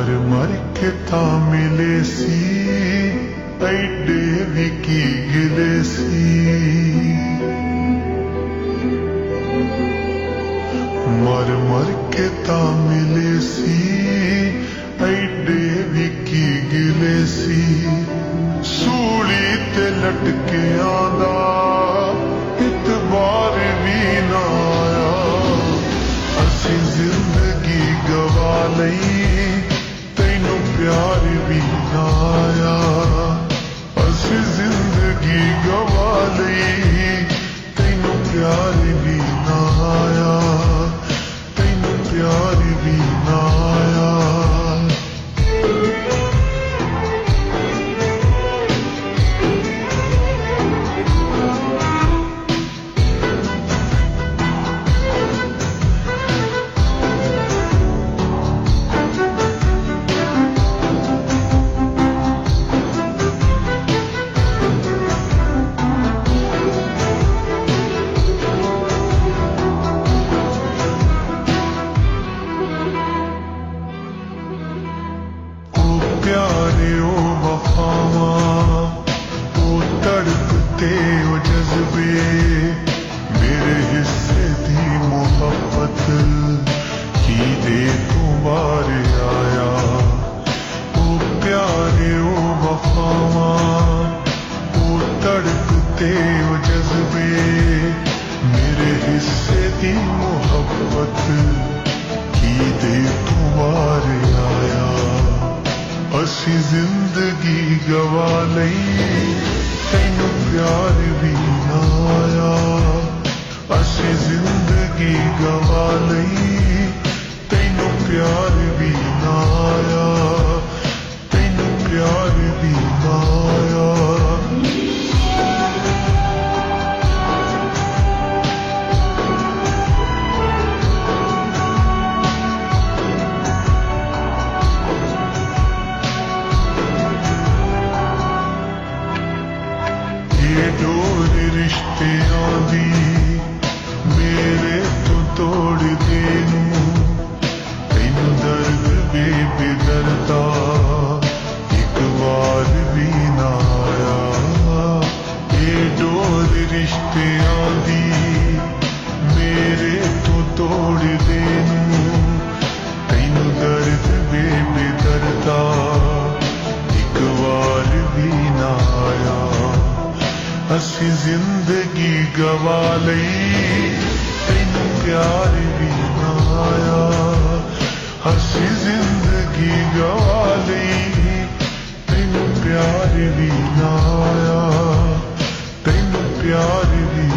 मर मर के ता मिले सी ऐडे भी की गिले सी मर मर के ता मिले सी ऐडे भी की गिले सी सूली ते लटके आंदा इतबार भी ना आया असी जिंदगी गवा लई तैनू प्यार भी ना आया असी जिंदगी गवा लई तैनू प्यार भी ना आया तैनू प्यार भी ना आया प्यारे ओ वफावा ओ तड़पते ओ जज्बे मेरे हिस्से दी मोहब्बत की दे तू बार आया ओ प्यारे ओ वफावा ओ तड़पते ओ जज्बे मेरे हिस्से दी मोहब्बत की दे तू बार आया असी जिंदगी गवा लई तैनू प्यार भी ना आया असी जिंदगी गवा लई तैनू प्यार भी ना आया तैनू प्यार भी ना आया डोर रिश्तियां दी मेरे तो तोड़ देनू तैनू दर्द बेदर्दा एक बार भी ना आया ये डोर रिश्तियां दी मेरे तो तोड़ देनू तैनू दर्द बेदर्दा एक बार भी ना आया असी जिंदगी गवा लई तैनू प्यार भी ना आया असी जिंदगी गवा लई तैनू प्यार भी ना आया तैनू प्यार भी